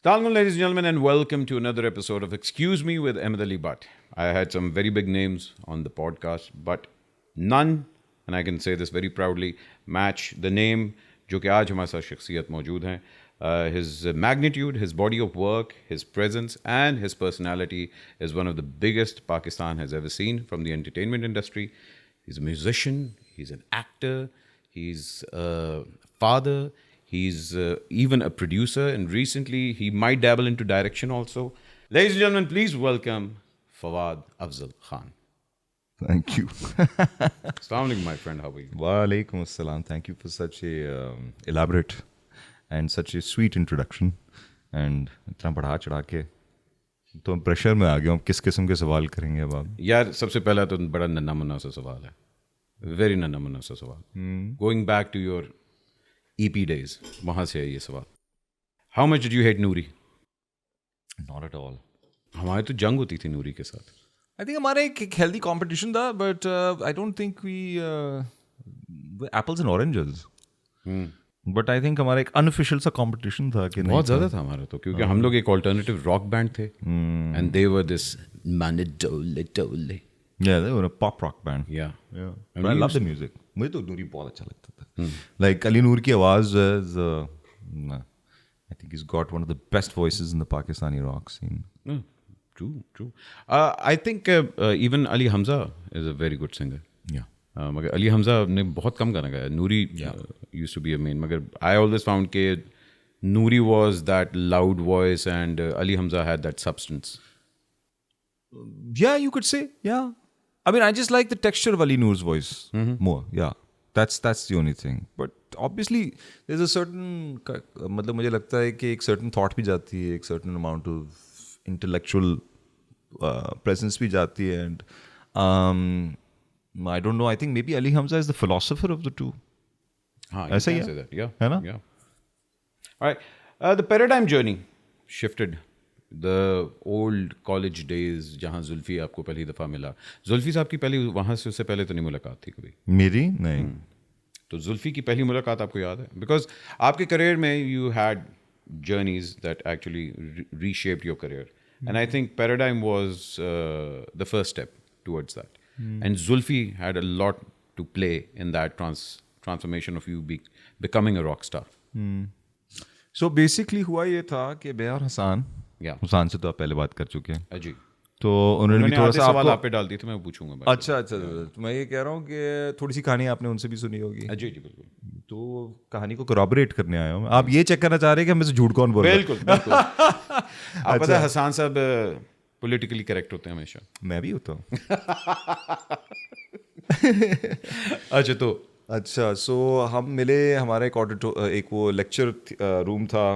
Assalamualaikum, ladies and gentlemen, and welcome to another episode of Excuse Me with Ahmed Ali Butt. I had some very big names on the podcast, but none, and I can say this very proudly, match the name जो कि आज हमारे साथ शख्सियत मौजूद हैं. His magnitude, his body of work, his presence, and his personality is one of the biggest Pakistan has ever seen from the entertainment industry. He's a musician, he's an actor, he's a father, he's even a producer, and recently he might dabble into direction also. Ladies and gentlemen, please welcome Fawad Afzal Khan. Thank you. Assalamu alaikum, my friend. How are you? Walaikum assalam. Thank you for such a elaborate and such a sweet introduction. And इतना बढ़ा चढ़ा के तो हम pressure में आ गए. हम किस किस्म के सवाल करेंगे अब आप? यार सबसे पहला तो बड़ा नन्ना मुन्ना सा सवाल है. Very नन्ना मुन्ना सा सवाल. Going back to your EP days, वहाँ से है ये सवाल. How much did you hate Noori? Not at all. हमारी तो जंग होती थी नूरी के साथ. I think हमारा एक healthy competition था, but I don't think we apples and oranges. But I think हमारा एक unofficial सा competition था कि बहुत ज़्यादा था हमारा तो, क्योंकि हम लोग एक alternative rock band थे. And they were this manidole. Yeah, they were a pop rock band. Yeah. Yeah. But I love the music. मुझे तो नूरी बहुत अच्छा लगता था. Like अली नूर की आवाज़ is, I think he's got one of the best voices in the Pakistani rock scene. True. I think even Ali Hamza is a very good singer. Yeah. मगर अली हमजा ने बहुत कम गाना गाया. नूरी used to be a main. मगर I always found के Noori was that loud voice and Ali Hamza had that substance. Yeah, you could say. Yeah. I mean, I just like the texture of Ali Noor's voice more. Yeah. That's the only thing. But obviously, there's a certain मतलब मुझे लगता है कि एक certain thought भी जाती है, एक certain amount of intellectual presence भी जाती है, and I don't know. I think maybe Ali Hamza is the philosopher of the two. हाँ, ऐसा ही say है, that. Yeah. है ना? Yeah. All right. The paradigm journey shifted. The old college days जहाँ जुल्फी आपको पहली दफ़ा मिला. जुल्फी साहब की पहली वहाँ से उससे पहले तो नहीं मुलाकात थी कभी. मेरी नहीं. तो जुल्फी की पहली मुलाकात आपको याद है? Because आपके करियर में you had journeys that actually reshaped your career. And I think Paradigm was the first step towards that. And Zulfi had a lot to play in that transformation of you becoming a rock star. So basically हुआ ये था कि मैं और हसान से तो आप पहले बात कर चुके हैं. जी. तो उन्होंने भी थोड़ा सा सवाल आप पे डाल दिए थे, मैं पूछूंगा. अच्छा. तो मैं ये कह रहा हूँ कि थोड़ी सी कहानी आपने उनसे भी सुनी होगी. जी बिल्कुल. तो कहानी को corroborate करने आया हूँ. आप ये चेक करना चाह रहे हैं कि हमें से झूठ कौन बोल रहा है? बिल्कुल. आप पता है हसान साहब पॉलिटिकली करेक्ट होते हैं हमेशा. मैं भी होता हूँ. अच्छा, सो हम मिले. हमारा एक वो लेक्चर रूम था.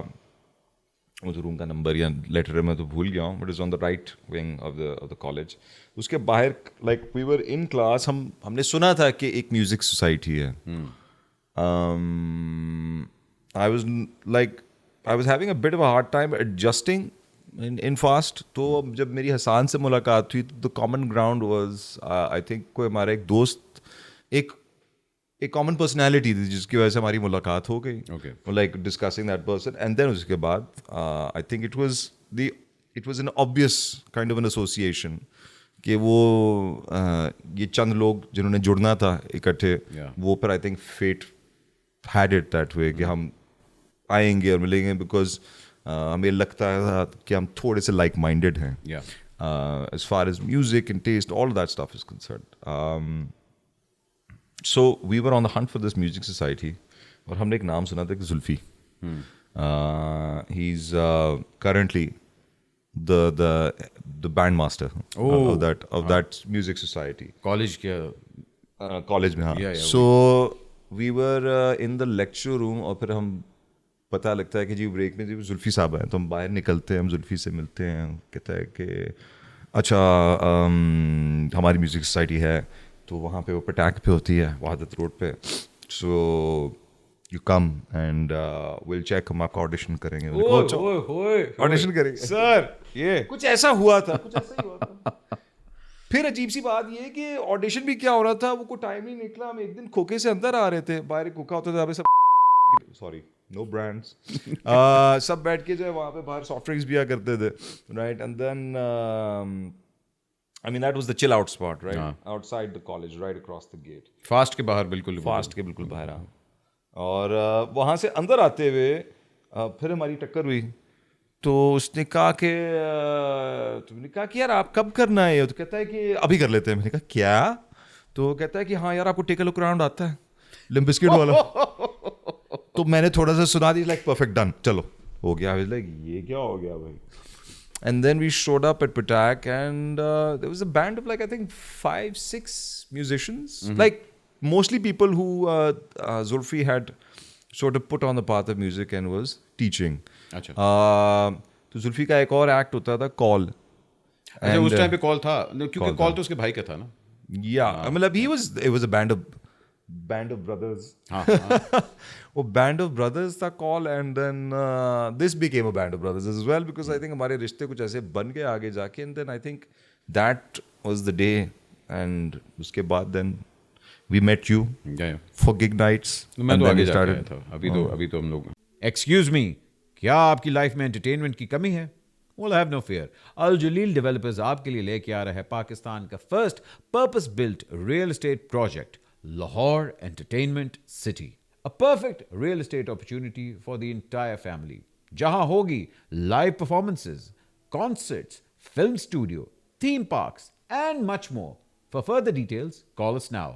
उस रूम का नंबर या लेटर मैं तो भूल गया हूँ, but is on the right wing of the college. उसके बाहर like we were in class. हमने सुना था कि एक म्यूजिक सोसाइटी है. I was having a bit of a hard time adjusting in fast. तो जब मेरी हसान से मुलाकात हुई तो the common ground was I think कोई हमारा एक दोस्त, एक कॉमन पर्सनैलिटी थी जिसकी वजह से हमारी मुलाकात हो गई. Like discussing that person, and then उसके बाद I think it was an obvious kind of an association कि वो ये चंद लोग जिन्होंने जुड़ना था इकट्ठे, वो पर I think fate had it that way कि हम आएंगे और मिलेंगे, बिकॉज हमें लगता था कि हम थोड़े से लाइक माइंडेड हैं as far as music and taste, all that stuff is concerned. So we were on the hunt for this music society, और हमने एक नाम सुना था कि Zulfi. He's currently the band master of that music society. College के college में, हाँ. So we were in the lecture room, और फिर हम पता लगता है कि जी ब्रेक में जी जुल्फी साहब हैं. तो हम बाहर निकलते हैं, हम जुल्फी से मिलते हैं. कहता है कि अच्छा हमारी म्यूजिक सोसाइटी है. तो वहाँ पे वो पटाक पे होती है वहादत रोड पे. So you come and will check. हम आपका ऑडिशन करेंगे. ऑडिशन करेंगे सर. ये कुछ ऐसा हुआ था. फिर अजीब सी बात ये कि ऑडिशन भी क्या हो रहा था, वो कोई टाइम नहीं निकला. हम एक दिन खोखे से अंदर आ रहे थे, बाहर एक खोखा होता था सब. सॉरी नो ब्रांड्स सब बैठ के जो है वहाँ पे बाहर सॉफ्ट ड्रिंक्स पिया करते थे, right. And then I mean that was the chill out spot, right? Outside the college, right across the gate. Fast के बाहर बिल्कुल. फास्ट के बिल्कुल बाहर. और वहाँ से अंदर आते हुए फिर हमारी टक्कर हुई. तो उसने कहा कि तुमने कहा कि यार आप कब करना है? तो कहता है कि अभी कर लेते हैं. मैंने कहा क्या? तो कहता है कि हाँ यार आपको टेक अ लुक अराउंड आता है, लिम्प बिस्किट वाला. तो मैंने थोड़ा सा सुना दी, लाइक परफेक्ट डन, चलो हो गया. लाइक ये क्या हो गया भाई? And then we showed up at Patak, and there was a band of like I think 5-6 musicians, like mostly people who Zulfi had sort of put on the path of music and was teaching. अच्छा. तो जुल्फी का एक और act होता था, call. अच्छा, उस time पे कॉल था क्योंकि कॉल तो उसके भाई का था ना. मतलब it was a band of brothers. वो band of brothers था call, and then this became a band of brothers as well because I think हमारे रिश्ते कुछ ऐसे बन गए आगे जाके, and then I think that was the day, and उसके बाद then we met you for gig nights. मैं तो आगे जाके आया था. अभी तो हम लोग. Excuse me, क्या आपकी लाइफ में एंटरटेनमेंट की कमी है? Well, have no fear. Al Jaleel Developers आपके लिए लेके आ रहा है पाकिस्तान का first purpose built real estate project, Lahore entertainment city. A perfect real estate opportunity for the entire family. जहां होगी live performances, concerts, film studio, theme parks, and much more. For further details, call us now.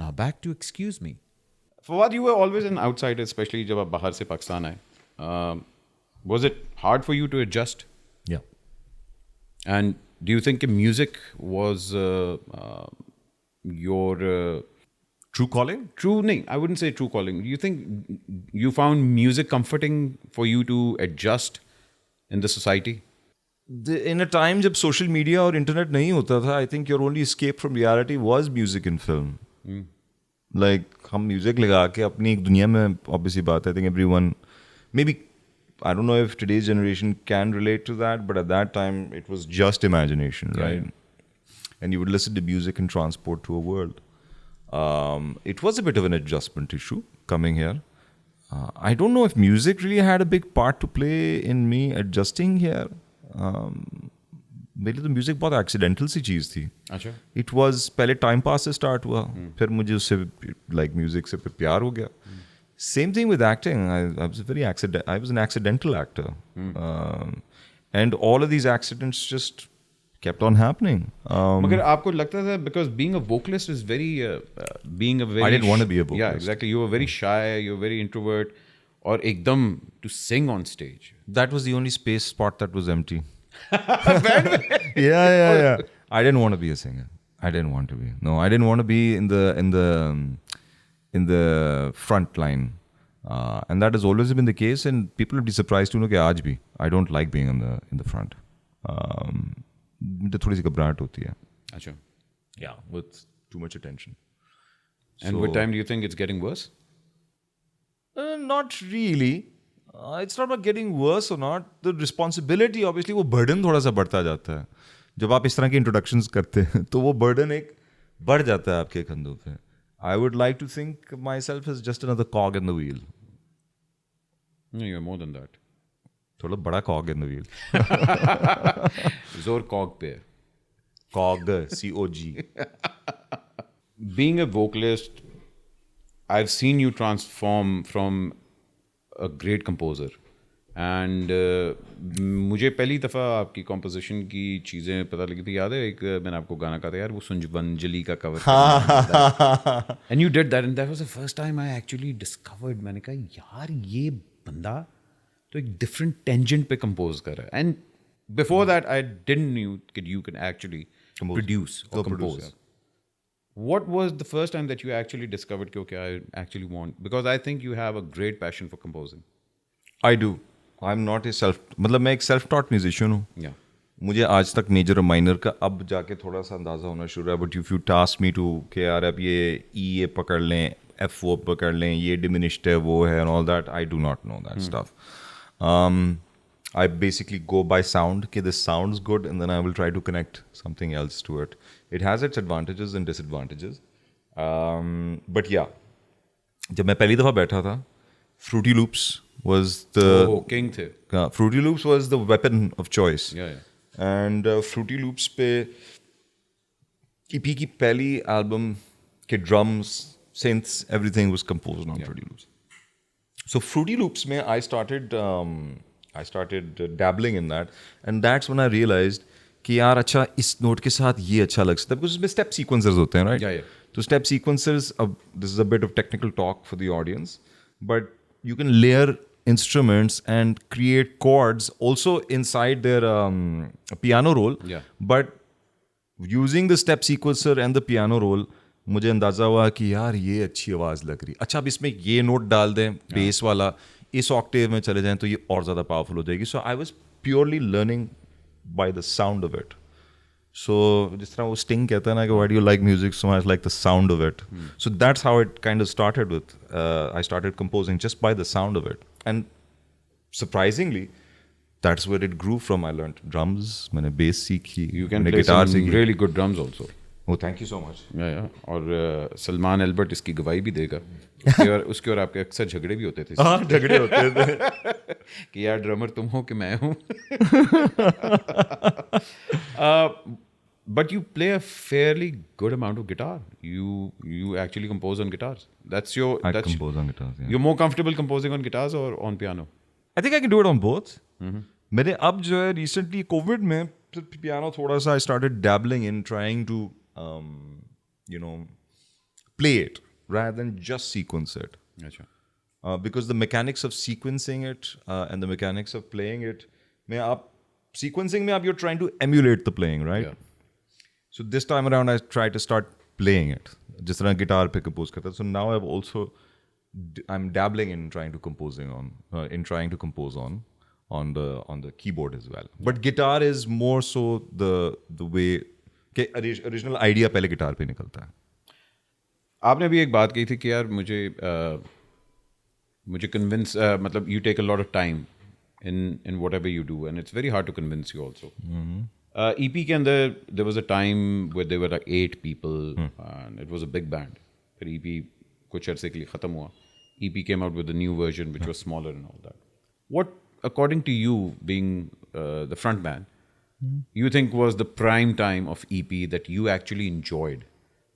Now back to Excuse Me. For what you were always an outsider, especially जब आप बाहर से पाकिस्तान आए. Was it hard for you to adjust? Yeah. And do you think music was your true calling? I wouldn't say true calling. Do you think you found music comforting for you to adjust in the society? In a time जब social media और internet नहीं होता था, I think your only escape from reality was music and film. Like हम music लगा के अपनी एक दुनिया में, obviously बात है, I think everyone, maybe I don't know if today's generation can relate to that, but at that time it was just imagination, right? And you would listen to music and transport to a world. It was a bit of an adjustment issue coming here. I don't know if music really had a big part to play in me adjusting here. मेरे लिए तो music बहुत accidental सी चीज़ थी. अच्छा. It was पहले time pass से start हुआ, फिर मुझे उससे लाइक म्यूजिक से प्यार हो गया. Same thing with acting. I was an accidental actor, and all of these accidents just kept on happening. मगर आपको लगता था because being a vocalist is very I didn't want to be a vocalist. Yeah, exactly. You were very shy. You were very introvert. और एकदम to sing on stage. That was the only space spot that was empty. Yeah. I didn't want to be a singer. I didn't want to be. No, I didn't want to be in the front line, and that has always been the case. And people will be surprised to know कि आज भी I don't like being in the front. थोड़ी सी घबराहट होती है. अच्छा. Yeah, with too much attention. And what time do you think it's getting worse? Not really. It's not about getting worse or not. The responsibility, obviously, वो burden थोड़ा सा बढ़ता जाता है. जब आप इस तरह की introductions करते हैं तो वो burden एक बढ़ जाता है आपके कंधों पे. I would like to think myself as just another cog in the wheel. No, you're more than that. थोड़ा बड़ा cog in the wheel. जोर cog पे. Cog, C-O-G. Being a vocalist, I've seen you transform from a great composer. And मुझे पहली दफ़ा आपकी composition की चीज़ें पता लगी थी. याद है एक मैंने आपको गाना कहा था यार, वो सुंजबंजली का cover. And you did that, and that was the first time I actually discovered. मैंने कहा यार ये बंदा तो एक different tangent पे compose कर रहा है. And before that I didn't knew that you can actually produce or compose. Yeah. What was the first time that you actually discovered कि okay, I actually want, because I think you have a great passion for composing. I do. I'm not a मतलब मैं एक self taught musician हूँ. Yeah. मुझे आज तक major और minor का अब जाके थोड़ा सा अंदाज़ा होना शुरू है. But if you task me to कि यार अब ये पकड़ लें, एफ वो पकड़ लें, ये डिमिनिश्ड है, वो है, and all that, I do not know that stuff. I basically go by sound. Okay, this sounds good, and then I will try to connect something else to it. It has its advantages and disadvantages. But yeah, जब मैं पहली दफ़ा बैठा था Fruity Loops was the Oh, king थे. Fruity Loops was the weapon of choice. Yeah, yeah. And Fruity Loops पे EP की पहली album के drums, synths, everything was composed on Fruity Loops. So Fruity Loops में I started dabbling in that, and that's when I realized कि यार अच्छा इस note के साथ ये अच्छा लग सकता है, because उसमें step sequencers होते हैं, right? Yeah, yeah. तो step sequencers, this is a bit of technical talk for the audience, but you can layer instruments and create chords also inside their piano roll. Yeah. But using the step sequencer and the piano roll, मुझे अंदाज़ा हुआ कि यार ये अच्छी आवाज़ लग रही, अच्छा अब इसमें ये नोट डाल दें बेस वाला, इस ऑक्टेव में चले जाएं तो ये और ज़्यादा पावरफुल हो जाएगी. So I was purely learning by the sound of it. So जिस तरह वो स्टिंग कहता है ना कि why do you like music so much, like the sound of it. So that's how it kind of started with. I started composing just by the sound of it, and surprisingly that's where it grew from. I learned drums, मैंने bass सीखी, You can मैंने play guitar some सीखी. really good drums also. Oh, thank you so much. Yeah, yeah. और Salman Albert इसकी गवाही भी देगा. उसके और आपके अक्सर झगड़े भी होते थे. हाँ झगड़े होते थे. कि यार ड्रमर तुम हो कि मैं हूँ. But you play a fairly good amount of guitar. You actually compose on guitars. I compose on guitars. Yeah. You're more comfortable composing on guitars or on piano? I think I can do it on both. मैंने अब जो है recently COVID में piano थोड़ा सा I started dabbling in trying to play it rather than just sequence it. अच्छा. Because the mechanics of sequencing it and the mechanics of playing it, में आप sequencing में आप you're trying to emulate the playing, right? Yeah. So this time around I tried to start playing it. जिस तरह guitar पे compose करता. So now I'm dabbling in trying to compose on the keyboard as well. But guitar is more so the way कि original idea पहले guitar पे निकलता है. आपने भी एक बात कही थी कि यार मुझे convince मतलब you take a lot of time in whatever you do and it's very hard to convince you also. EP के अंदर there was a time where there were like 8 people and it was a big band. फिर EP कुछ अरसे के लिए ख़त्म हुआ. EP came out with a new version which was smaller and all that. What, according to you, being the front man, you think was the prime time of EP that you actually enjoyed?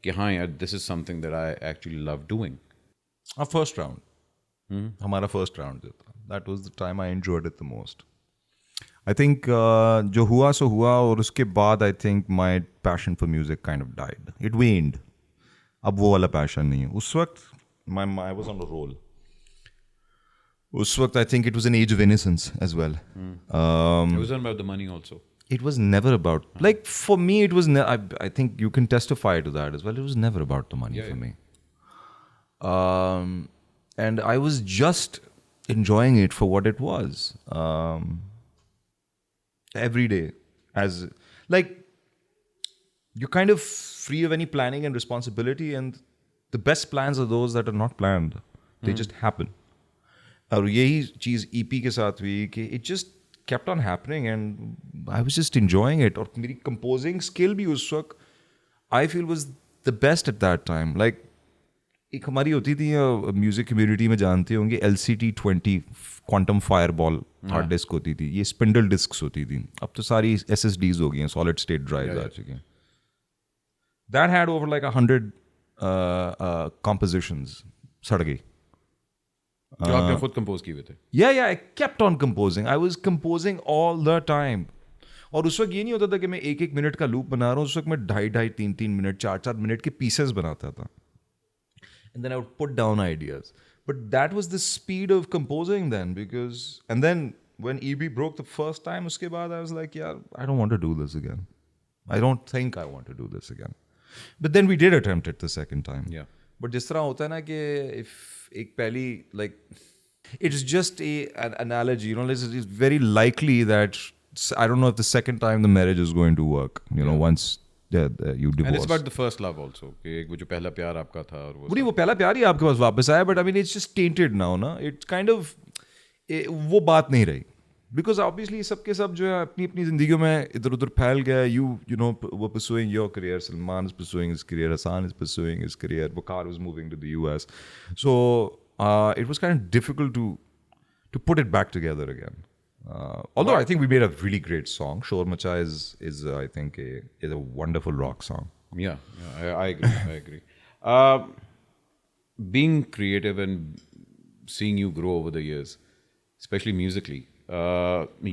कि हाँ यार, this is something that I actually love doing. Our first round. हमारा first round जो था, that was the time I enjoyed it the most. I think जो हुआ सो हुआ और उसके बाद I think my passion for music kind of died. It waned. अब वो वाला passion नहीं है. उस वक्त I was on a roll. उस वक्त I think it was an age of innocence as well. It wasn't about the money also. It was never about, like for me it was, I think you can testify to that as well. It was never about the money for me. And I was just enjoying it for what it was. Every day, as like you're kind of free of any planning and responsibility, and the best plans are those that are not planned. They just happen. और यही चीज़ EP के साथ हुई कि it just kept on happening and I was just enjoying it. और मेरी composing skill भी उस वक्त I feel was the best at that time. Like एक हमारी होती थी म्यूजिक कम्युनिटी में जानते होंगे LCT20 quantum fireball hard disk होती थी. ये स्पिंडल डिस्क्स होती थी. अब तो सारी SSDs हो गई हैं, सॉलिड स्टेट ड्राइव आ चुकी हैं. That had over like 100 compositions. सड़ गई. जो आपने खुद कंपोज किए हुए थे. Yeah, I kept on composing. I was composing all the time. और उस वक्त ये नहीं होता था कि मैं 1-1 मिनट का लूप बना रहा हूँ. उस वक्त मैं 2.5, 3-3 मिनट, 4-4 मिनट के पीसेस बनाता था. And then I would put down ideas. But that was the speed of composing then, because, and then when EB broke the first time, uske baad I was like, yeah, I don't want to do this again. I don't think I want to do this again. But then we did attempt it the second time. Yeah. But जिस तरह होता है ना कि if एक पहली, like, it's just an analogy, you know, it's very likely that, I don't know if the second time the marriage is going to work, you know, once you divorce. And it's about the first love also. कि वो जो पहला प्यार आपका था और वो नहीं, वो पहला प्यार ही आपके पास वापस आया. But I mean, it's just tainted now, ना. It's kind of वो बात नहीं रही. Because obviously सबके सब जो है अपनी अपनी जिंदगियों में इधर उधर फैल गया. You know, were pursuing your career. Salman is pursuing his career. Hassan is pursuing his career. Waqar was moving to the US. So it was kind of difficult to put it back together again. Although I think we made a really great song. Shor Macha is I think is a wonderful rock song. Yeah, I agree. I agree. Being creative and seeing you grow over the years, especially musically,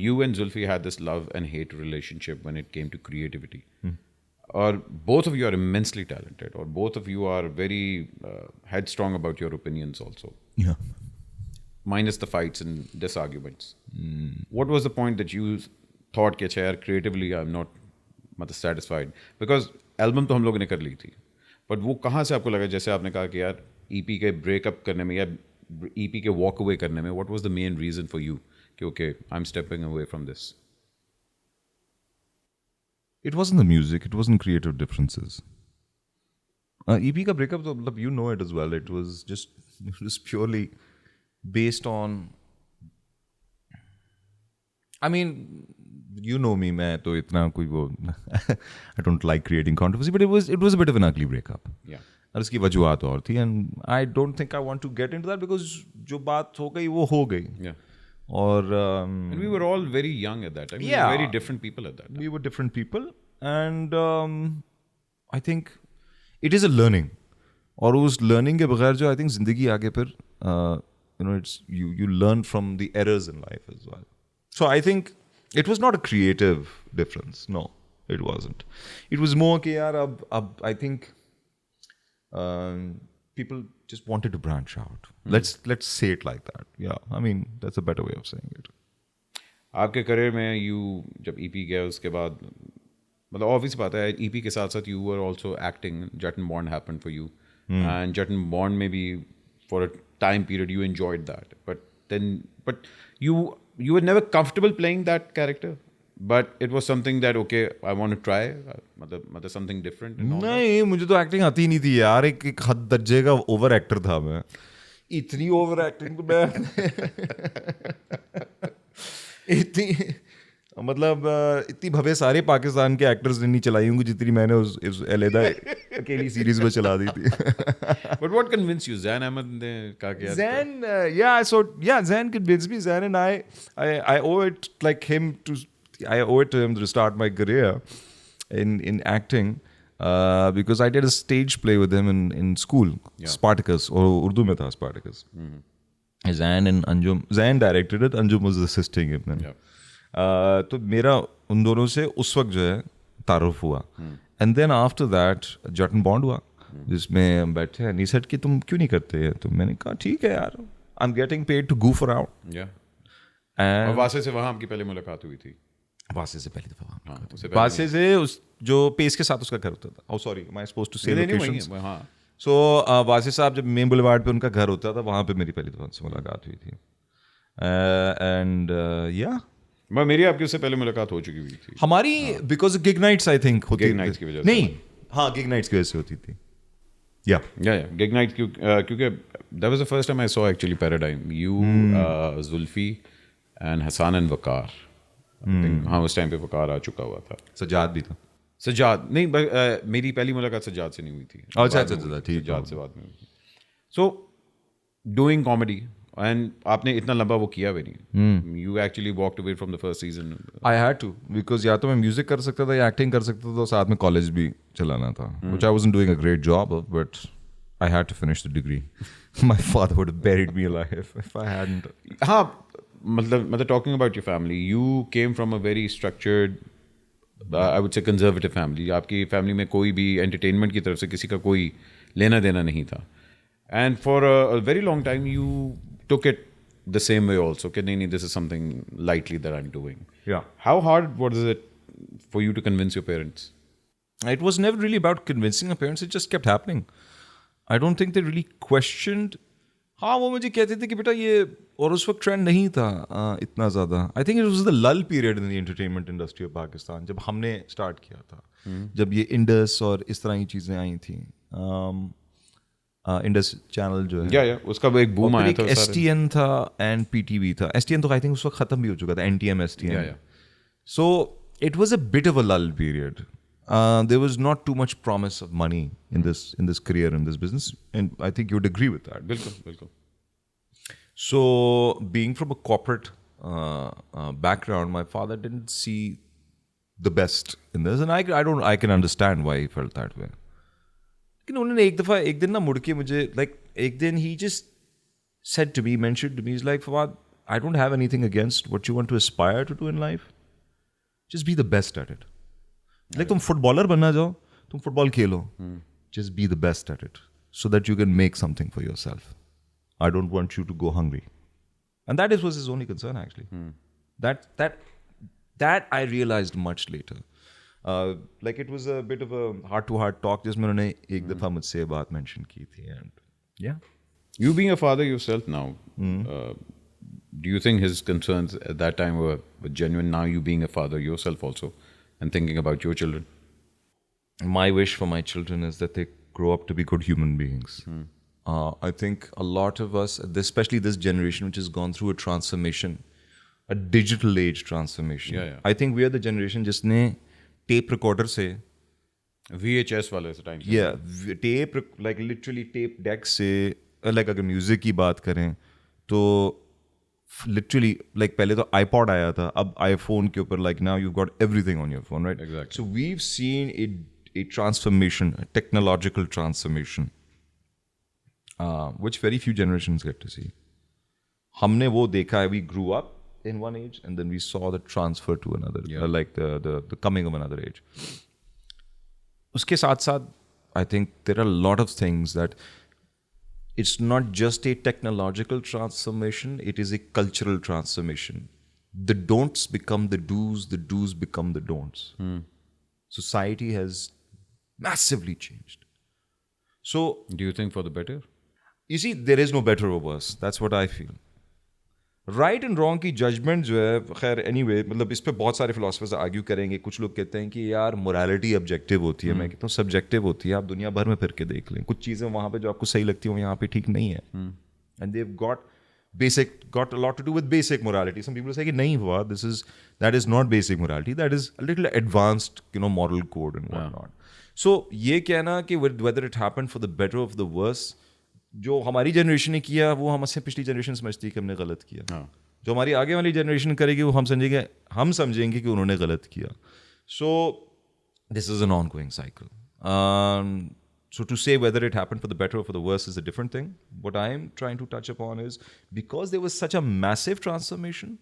you and Zulfi had this love and hate relationship when it came to creativity. Or both of you are immensely talented, or both of you are very headstrong about your opinions also. Yeah. Minus the fights and disarguments. What was the point that you thought कि अच्छा यार creatively I'm not मतलब satisfied? Because album तो हम लोगों ने कर ली थी, but वो कहाँ से आपको लगा, जैसे आपने कहा कि यार EP के breakup करने में या EP के walk away करने में, what was the main reason for you कि okay I'm stepping away from this? It wasn't the music. It wasn't creative differences. EP का breakup तो मतलब you know it as well. It was just purely based on, I mean, you know me, मैं तो इतना कोई वो I don't like creating controversy, but it was a bit of an ugly breakup. Yeah. और उसकी वजूहत और थी, and I don't think I want to get into that because जो बात हो गई वो हो गई. Yeah. और And we were all very young at that time. We Yeah. were very different people at that time. we were different people, and I think it is a learning. और उस learning के बगैर जो I think जिंदगी आगे फिर it's you learn from the errors in life as well. So I think it was not a creative difference. No, it wasn't. It was more कि यार अब I think people just wanted to branch out. Let's say it like that. Yeah, I mean that's a better way of saying it. आपके career में you जब EP गया उसके बाद मतलब obvious बात है EP के साथ साथ you were also acting. Jatin Bond happened for you, and Jatin Bond maybe for a time period you enjoyed that, but you were never comfortable playing that character, but it was something that okay I want to try मतलब something different and all that. नहीं, मुझे तो acting आती ही नहीं थी यार. एक हद दर्जे का ओवर एक्टर था मैं. इतनी ओवर एक्टिंग तो मैं इतनी मतलब इतनी भव्य सारे पाकिस्तान के एक्टर्स ने नहीं चलाई होंगी जितनी मैंने उस अलहदा अकेली सीरीज में चला दी थी. But what convinced you? Zain Ahmed ने कहा कि Zain, Zain convinced me. Zain and I owe it to him to start my career in acting because I did a stage play with him in school, Spartacus, or Urdu में था Spartacus. Zain and Anjum. Zain directed it. Anjum was assisting him. Yeah. तो मेरा उन दोनों से उस वक्त जो है तारुफ हुआ. एंड देन आफ्टर दैट जटन बॉन्ड हुआ जिसमें हम बैठे हैं. नी सेड कि तुम क्यों नहीं करते? तो मैंने कहा ठीक है यार, I am getting paid to goof around. और वासे से वहाँ आपकी पहले मुलाकात हुई थी. वासे से पहली दफा. हाँ, उससे पहले वासे से उस जो पेस के साथ उसका घर होता था. Oh sorry, am I supposed to say locations? हाँ. सो वासे साहब जब मेन बुलेवार्ड पे उनका घर होता था, वहाँ पे मेरी पहली दफा से मुलाकात हुई थी. एंड या मेरी आपकी उससे पहले मुलाकात हो चुकी हुई थी हमारी, because gig nights I think होती Gig nights की वजह से. नहीं, हाँ गिग नाइट्स की वजह से होती थी. या Gig night क्योंकि that was the first time I saw actually Paradigm. You, Zulfi and Hassan and Waqar. I think हाँ उस टाइम पे वकार आ चुका हुआ था. सजाद भी था. सजाद नहीं, मेरी पहली मुलाकात सजाद से नहीं हुई थी. अच्छा, ठीक. सजाद से बाद में हुई. So doing comedy and आपने इतना लंबा वो किया भी नहीं. You actually walked away from the first season. I had to because या तो मैं म्यूजिक कर सकता था या एक्टिंग कर सकता था, तो साथ में कॉलेज भी चलाना था, which I wasn't doing a great job of, but I had to finish the degree. My father would have buried me alive if I hadn't. हाँ मतलब talking about your family, you came from a very structured, I would say conservative family. आपकी family में कोई भी entertainment की तरफ से किसी का कोई लेना देना नहीं था. And for a very long time you took it the same way also. Okay, nee, this is something lightly that I'm doing. Yeah. How hard was it for you to convince your parents? It was never really about convincing my parents. It just kept happening. I don't think they really questioned. हाँ, वो मुझे कहते थे कि बेटा ये, और उस वक्त ट्रेंड नहीं था इतना ज़्यादा. I think it was the lull period in the entertainment industry of Pakistan जब हमने स्टार्ट किया था. जब ये इंडस और इस तरह की चीज़ें आई थी. इंडस चैनल जो है, या उसका एक बूम आया था. STN था एंड PTV था. STN तो आई थिंक उस वक्त ख़त्म भी हो चुका था. NTM STN. So it was a bit of a lull period. There was not too much promise of money in this career, in this business, and I think you would agree with that. बिल्कुल. So, being from a corporate background, my father didn't see the best in this, and I can understand why he felt that way. लेकिन उन्होंने एक दिन ना मुड़ के मुझे एक दिन he just said to me, mentioned to me, he's like, Fawad, I don't have anything against what you want to aspire to do in life. Just be the best at it. Like तुम footballer बनना चाहो, तुम football Khelo. Just be the best at it, so that you can make something for yourself. I don't want you to go hungry. And that was his only concern, actually. That I realized much later. Like it was a bit of a heart-to-heart talk जिसमें उन्होंने एक दफ़ा मुझसे ये बात mention की थी. And yeah. You being a father yourself now, do you think his concerns at that time were genuine? Now you being a father yourself also and thinking about your children? My wish for my children is that they grow up to be good human beings. I think a lot of us, especially this generation, which has gone through a transformation, a digital age transformation. Yeah. I think we are the generation जिसने tape recorder से VHS वाले time से. yeah tape like literally tape deck से like अगर music की बात करें तो literally like पहले तो iPod आया था, अब iPhone के ऊपर like now you've got everything on your phone, right? Exactly. So we've seen a transformation, a technological transformation, which very few generations get to see. हमने वो देखा है, we grew up in one age and then we saw the transfer to another, like the coming of another age. उसके साथ साथ I think there are a lot of things that it's not just a technological transformation, it is a cultural transformation. The don'ts become the do's become the don'ts. Society has massively changed. So, Do you think for the better? you see, there is no better or worse. That's what I feel. Right and wrong की judgement जो है, खैर anyway, मतलब इस पे बहुत सारे philosophers argue करेंगे. कुछ लोग कहते हैं कि यार मोरालिटी ऑब्जेक्टिव होती है, मैं कहता हूँ सब्जेक्टिव होती है. आप दुनिया भर में फिर के देख लें, कुछ चीज़ें वहाँ पे जो आपको सही लगती हैं वो यहाँ पे ठीक नहीं है. And Dev got a lot to do with basic morality. Some people say कि नहीं हुआ, that is not basic morality, that is a little advanced, moral code and whatnot. So ये कहना कि whether it happened for the better or for the worse, जो हमारी generation ने किया वो हमसे पिछली जनरेशन समझती है कि हमने गलत किया. जो हमारी आगे वाली जनरेशन करेगी वो हम समझेंगे कि उन्होंने गलत किया. So this is an ongoing cycle. So to say whether it happened for the better or for the worse is a different thing. What I'm trying to touch upon is because there was such a massive transformation,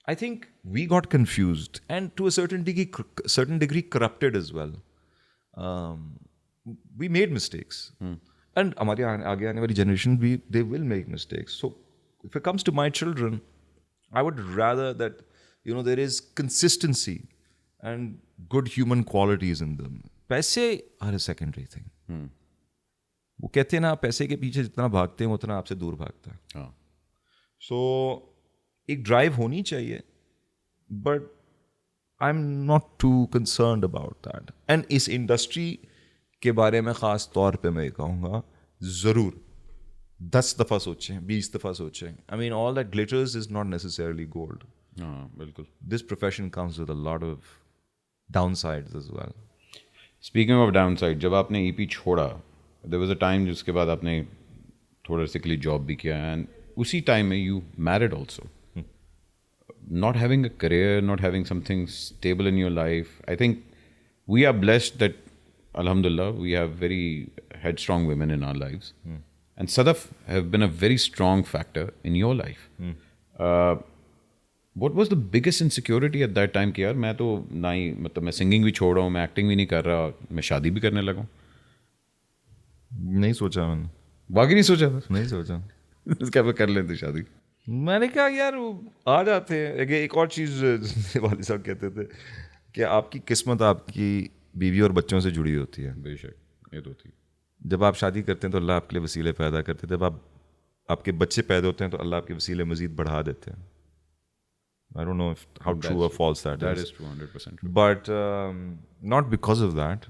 I think we got confused and to a certain degree corrupted as well. We made mistakes. And हमारी आगे आने वाली generation भी, they will make mistakes. So if it comes to my children, I would rather that, there is consistency and good human qualities in them. पैसे are a secondary thing. वो कहते हैं ना, पैसे के पीछे जितना भागते हैं उतना आपसे दूर भागता है. So एक ड्राइव होनी चाहिए, but I'm not too concerned about that. And इस इंडस्ट्री के बारे में ख़ास तौर पे मैं कहूँगा, ज़रूर 10 दफ़ा सोचें, 20 दफ़ा सोचें. I mean, all that glitters is not necessarily gold. बिल्कुल. This profession comes with a lot of downsides as well. Speaking of down side, जब आपने EP छोड़ा, देयर वाज अ टाइम जिसके बाद आपने थोड़ा से के लिए जॉब भी किया, एंड उसी टाइम में you married also. Not having a career, not having something stable in your life. I think we are blessed that alhamdulillah we have very headstrong women in our lives, and Sadaf have been a very strong factor in your life. What was the biggest insecurity at that time कि यार मैं तो ना ही, मतलब मैं singing भी छोड़ रहा हूँ, मैं एक्टिंग भी नहीं कर रहा, मैं शादी भी करने लगा हूँ? नहीं सोचा मैंने. बाकी नहीं सोचा था? नहीं सोचा. क्या कर लेते शादी? मैंने कहा यार आ जाते हैं. एक और चीज़ वाले साहब कहते थे कि आपकी किस्मत आपकी बीवी और बच्चों से जुड़ी होती है. बेशक, ये तो थी. जब आप शादी करते हैं तो अल्लाह आपके लिए वसीले पैदा करते हैं. जब आपके बच्चे पैदा होते हैं तो अल्लाह आपके वसीले मज़ीद बढ़ा देते हैं. I don't know how true or false that is. That is true, 100% true. But not because of that.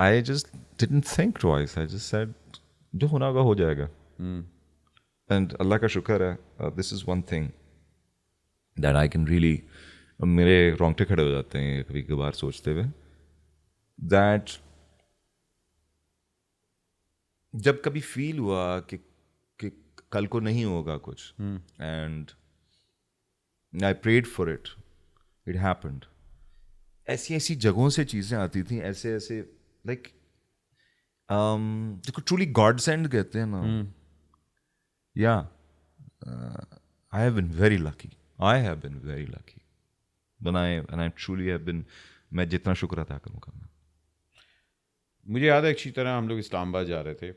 I just didn't think twice. I just said, जो होना होगा हो जाएगा. And अल्लाह का शुक्र है, this is one thing that I can really, मेरे रोंगटे खड़े हो जाते हैं कभी कभार सोचते हुए, that जब कभी फील हुआ कि कि कल को नहीं होगा कुछ, and I prayed for it, it happened. ऐसी ऐसी जगहों से चीज़ें आती थी, ऐसे ऐसे लाइक जिसको ट्रूली गॉड सेंड कहते हैं ना. या I have been very lucky, I have been very lucky, and I truly have been. मैं जितना शुक्र अदा करूँगा. मुझे याद है अच्छी तरह हम लोग इस्लामाबाद जा रहे थे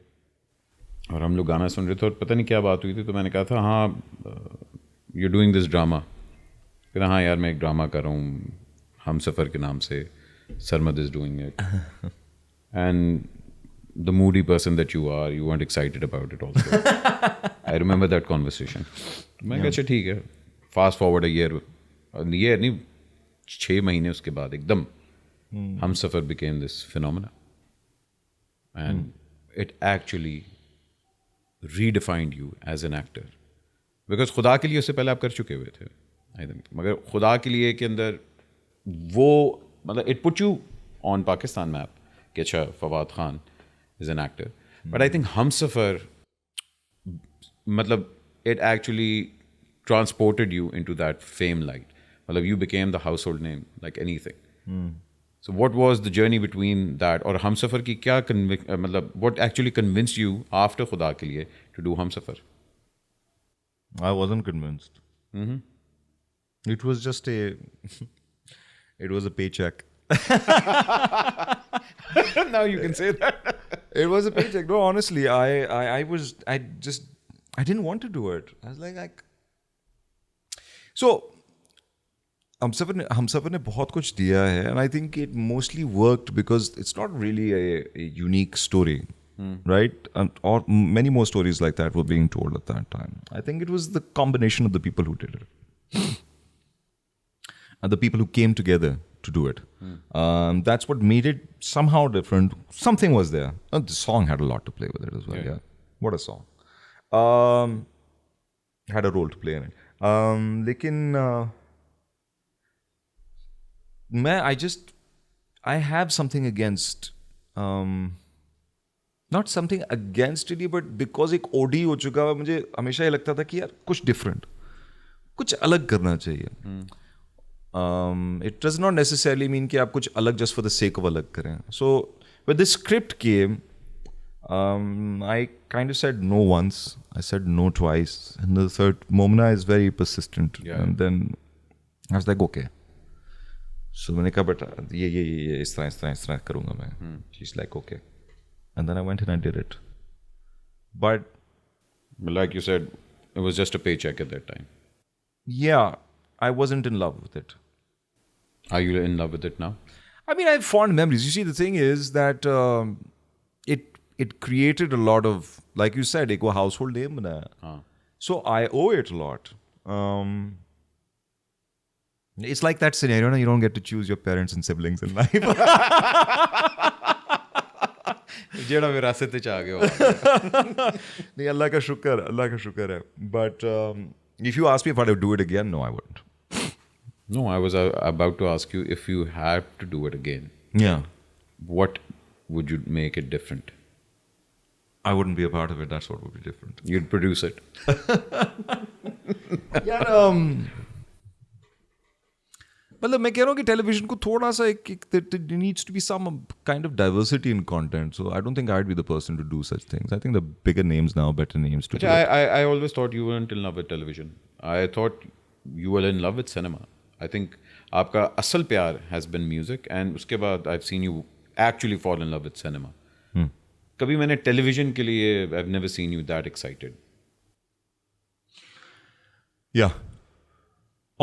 और हम लोग गाना सुन रहे थे और पता नहीं क्या बात हुई थी, तो मैंने कहा था हाँ यू डूइंग दिस ड्रामा. कहता हाँ यार मैं एक ड्रामा कर रहा हूँ हम सफ़र के नाम से, Sarmad is doing it and the moody person that you are, you weren't excited about it also. I remember that conversation. मैं कहा अच्छा ठीक है. फास्ट फॉरवर्ड ईयर नहीं 6 महीने उसके बाद एकदम Humsafar became this phenomena and it actually redefined you as an actor. Because खुदा के लिए उससे पहले आप कर चुके हुए थे आई थिंक, मगर खुदा के लिए के अंदर वो मतलब it put you on Pakistan map कि अच्छा Fawad Khan is an actor. But I think हम सफ़र मतलब it actually transported you into that fame light. मतलब you became the household name like anything. So what was the journey between that और हमसफ़र की क्या मतलब what actually convinced you after खुदा के लिए to do Humsafar? I wasn't convinced. It was just it was a paycheck. Now you can say that. It was a paycheck. No, honestly, I didn't want to do it. I was like so हमसफ़र ने बहुत कुछ दिया है, and I think it mostly worked because it's not really a unique story, right? Or many more stories like that were being told at that time. I think it was the combination of the people who did it and the people who came together to do it. That's what made it somehow different. Something was there. And the song had a lot to play with it as well. Yeah. What a song. Had a role to play in it. लेकिन I have something against, not something against it, but because एक OD हो चुका है, मुझे हमेशा ये लगता था कि यार कुछ डिफरेंट, कुछ अलग करना चाहिए. It does not necessarily mean कि आप कुछ अलग just for the sake of अलग करें. So when the script came, I kind of said no once, I said no twice, and the third, Momina is very persistent, and then I was like okay. So मैंने कहा बेटा ये इस तरह करूँगा मैं. She's like okay, and then I went and I did it. But like you said, it was just a paycheck at that time. Yeah, I wasn't in love with it. Are you in love with it now? I mean, I have fond memories. You see, the thing is that it created a lot of, like you said, एक वो household name बनाया. So I owe it a lot. It's like that scenario, no? You don't get to choose your parents and siblings in life. जेड़ा विरासत च आ गया. नहीं, अल्लाह का शुक्र है. But if you ask me if I would do it again, no, I wouldn't. No, I was about to ask you if you had to do it again. Yeah. What would you make it different? I wouldn't be a part of it. That's what would be different. You'd produce it. Yeah. मतलब मैं कह रहा हूँ कि television को थोड़ा सा there needs to be some kind of diversity in content. So I don't think I'd be the person to do such things. I think the bigger names now, better names to do it. I always thought you weren't in love with television. I thought you were in love with cinema. I think आपका असल प्यार has been music, and उसके बाद I've seen you actually fall in love with cinema. कभी मैंने television के लिए I've never seen you that excited. Yeah.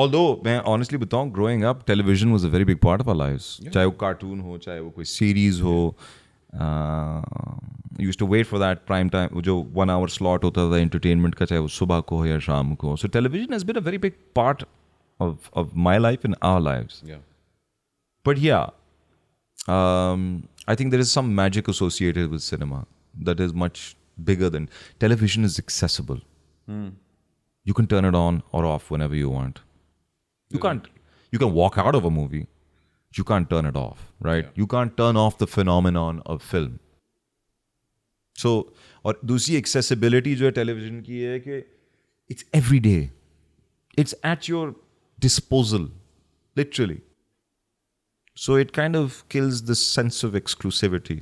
Although मैं honestly बताऊँ, growing up, television was a very big part of our lives. चाहे वो cartoon हो, चाहे वो कोई series हो, used to wait for that prime time, वो जो 1 hour slot होता था entertainment का, चाहे वो सुबह को हो या शाम को. So television has been a very big part of my life and our lives. Yeah. But yeah, I think there is some magic associated with cinema that is much bigger than television. Is accessible. You can turn it on or off whenever you want. You can walk out of a movie. You can't turn it off, right? Yeah. You can't turn off the phenomenon of film. So, और दूसरी accessibility जो है television की है कि it's every day, it's at your disposal literally. So it kind of kills the sense of exclusivity.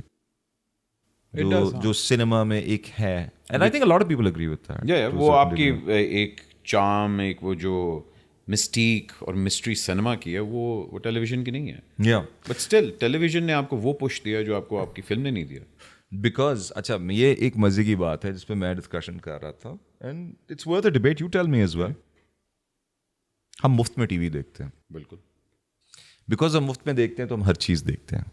It does, हाँ. जो cinema में एक है. And I think a lot of people agree with that. Yeah, to a वो certain आपकी degree. एक charm, एक वो जो मिस्टीक और मिस्ट्री सिनेमा की है, वो टेलीविजन की नहीं है. Yeah. बट स्टिल टेलीविजन ने आपको वो पुश दिया जो आपको आपकी फिल्म ने नहीं दिया. Because अच्छा ये एक मजे की बात है जिस पे मैं डिस्कशन कर रहा था. And it's worth a debate. You tell me as well. हम मुफ्त में टीवी देखते हैं. बिल्कुल. Because हम मुफ्त में देखते हैं तो हम हर चीज़ देखते हैं.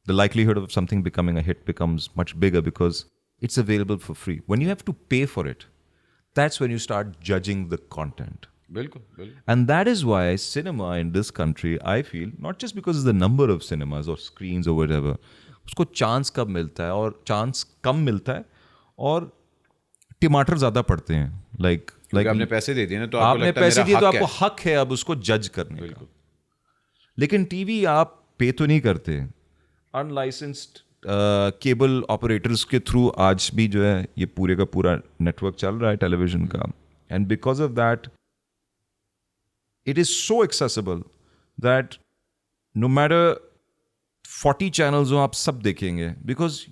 The likelihood of something becoming a hit becomes much bigger because it's available for free. When you have to pay for it, that's when you start judging the content. बिल्कुल, बिल्कुल. And that is why cinema in this country, I feel, not just because of the number of cinemas or screens or whatever, उसको chance कब मिलता है और chance कम मिलता है और टमाटर ज़्यादा पड़ते हैं. Like आपने पैसे दे दिए ना, तो आपको आपने लगता है पैसे मेरा दिए तो हक आपको है. हक है अब उसको जज करने का. बिल्कुल. लेकिन टीवी आप पे तो नहीं करते. अनलाइसेंस्ड केबल ऑपरेटर्स के थ्रू आज भी जो है ये पूरे का पूरा नेटवर्क चल रहा है टेलीविजन का. And because of that it is so accessible that no matter 40 channels हो आप सब देखेंगे because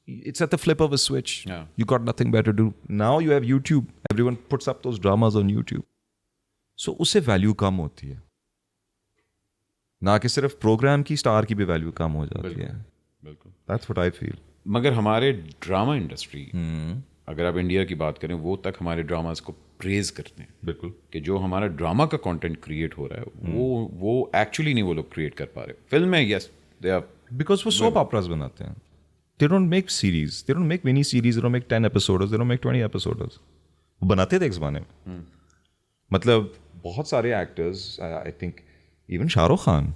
it's at the flip of a switch. Yeah. You got nothing better to do. Now you have YouTube. Everyone puts up those dramas on YouTube. So उससे value कम होती है. ना कि सिर्फ प्रोग्राम की, स्टार की भी वैल्यू कम हो जाती है. बिल्कुल. That's what I feel. मगर हमारे ड्रामा इंडस्ट्री, अगर आप इंडिया की बात करें, वो तक हमारे ड्रामास को प्रेज करते हैं. बिल्कुल. कि जो हमारा ड्रामा का कंटेंट क्रिएट हो रहा है, वो एक्चुअली नहीं वो लोग क्रिएट कर पा रहे. फिल्म में यस दे आर, Because वो soap operas बनाते हैं. They don't make series. They don't make mini series. They don't make 10 episodes. They don't make 20 episodes. वो बनाते थे एक ज़माने में. मतलब बहुत सारे actors, I think even Shahrukh Khan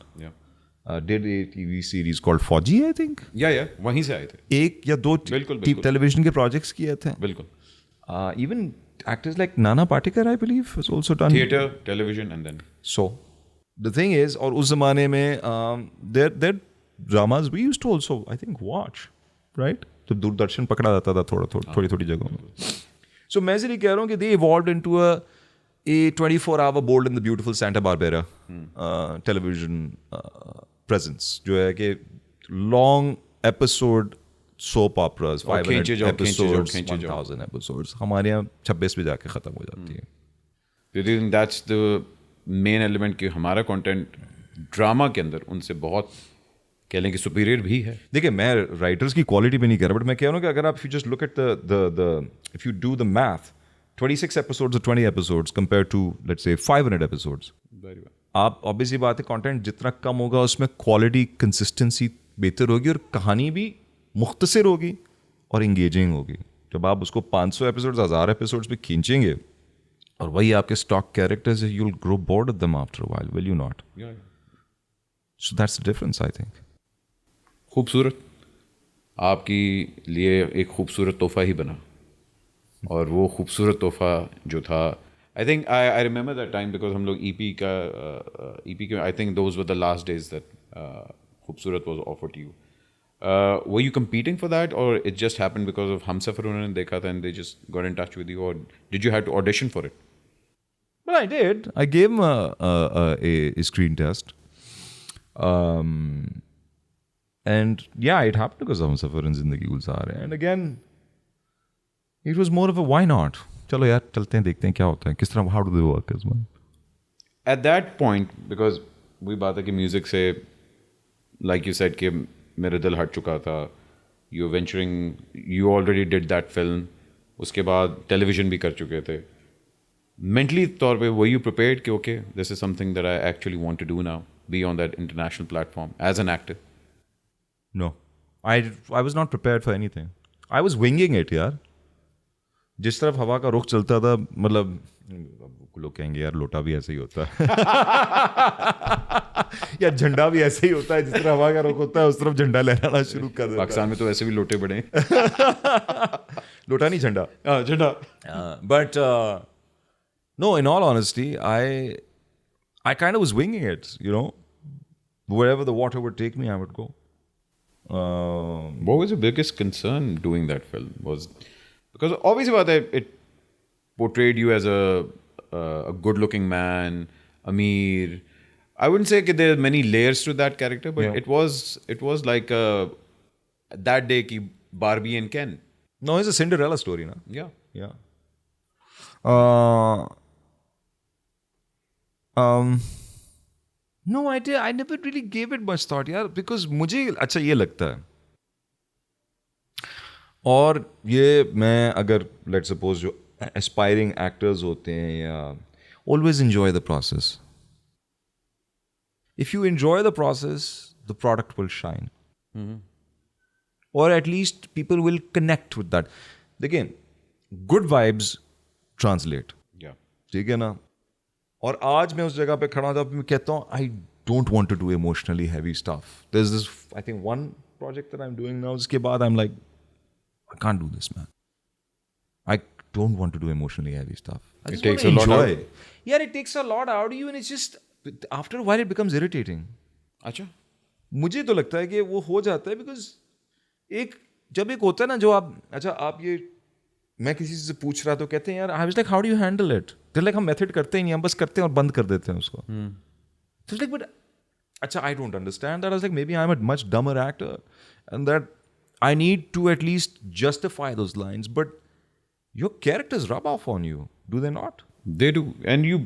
did a TV series called Fauji, I think. या वहीं से आए थे. एक या दो बिल्कुल. टेलीविजन के प्रोजेक्ट्स किए थे. बिल्कुल. Even actors like Nana Patekar, I believe, has also done theatre, television and then. So the thing is, और उस जमाने में their dramas we used to also, I think, watch, right? तो दूरदर्शन पकड़ा जाता था थोड़ी जगहों में. So मैं इसलिए कह रहा हूँ कि they evolved into a 24-hour Bold and the Beautiful Santa Barbara television presence, जो है कि long episode soap operas, 500 episodes, 1000 episodes. हमारे यहाँ 26 भी जाके ख़त्म हो जाती है. Do you think that's the main element कि हमारा कंटेंट ड्रामा के अंदर उनसे बहुत कह लें कि सुपीरियर भी है? देखिए, मैं राइटर्स की क्वालिटी पे नहीं कह रहा, बट मैं कह रहा हूँ कि अगर आप you just look at the if you do the math, 26 episodes और 20 episodes compare to let's say 500 episodes, आप ऑब्वियसली बात है कंटेंट जितना कम होगा उसमें क्वालिटी, कंसिस्टेंसी बेहतर होगी और कहानी भी मुख्तसर होगी और इंगेजिंग होगी. जब आप उसको 500 एपिसोड्स, 1000 एपिसोड्स पे खींचेंगे और वही आपके stock characters, you will grow board of them after a while, will you not? So that's the difference, I think. खूबसूरत, आपकी लिए एक खूबसूरत तोहफा ही बना, और वो खूबसूरत तोहफा जो था, I think I remember that time because हम लोग ईपी के I think those were the last days that Khoobsurat was offered to you. Were you competing for that, or it just happened because of Humsafar उन्होंने देखा था and they just got in touch with you, or did you have to audition for it? Well, I did. I gave him a screen test. And yeah, it happened because Humsafar in Zindagi Gulzar hai. And again, it was more of a why not? चलो यार चलते हैं, देखते हैं क्या होता है, किस तरह, how do they work as well? At that point, because वही बात है कि म्यूजिक से, like you said, कि मेरा दिल हट चुका था, you venturing, you already did that film, उसके बाद टेलीविजन भी कर चुके थे. Mentally तौर पे were you prepared कि okay, this is something that I actually want to do now, be on that international platform as an actor? No. I was not prepared for anything. I was winging it, यार. जिस तरफ हवा का रुख चलता था, मतलब लोग कहेंगे यार लोटा भी ऐसे ही होता है या झंडा भी ऐसे ही होता है, जिस तरह हवा का रुख होता है उस तरफ झंडा लहराना शुरू कर देता. पाकिस्तान में तो वैसे भी लोटे बड़े हैं. लोटा नहीं, झंडा. झंडा. But no, in all honesty, I kind of was winging it, you know. Wherever the water would take me, I would go. What was your biggest concern doing that film? Was because obviously about that it portrayed you as a good-looking man, Amir. I wouldn't say that there are many layers to that character, but it was like that day ki Barbie and Ken. No, it's a Cinderella story, na? Yeah. Yeah. No, I never really gave it much thought, यार, because मुझे अच्छा ये लगता है, और ये मैं अगर let's suppose जो aspiring actors होते हैं या always enjoy the process. If you enjoy the process, the product will shine. Or at least people will connect with that. Again, good vibes translate. Yeah. ठीक है ना? और आज मैं उस जगह पे खड़ा था, मैं कहता हूँ I don't want to do emotionally heavy stuff. There's this, I think, one project that I'm doing now. उसके बाद I'm like, I can't do this, man. I don't want to do emotionally heavy stuff. I just takes wanna a lot enjoy. Yeah, it takes a lot out of you, and it's just after a while it becomes irritating. अच्छा. मुझे तो लगता है कि वो हो जाता है बिकॉज जब एक होता है ना जो आप ये मैं किसी से पूछ रहा तो कहते हैं यार आई was like how do you handle it, तो लाइक हम मेथड करते ही नहीं, हम बस करते हैं और बंद कर देते हैं उसको. तो लाइक बट अच्छा I don't understand that. I was like maybe I am a much dumber actor and that I need to at least justify those lines, but your characters rub off on you, do they not? They do, and you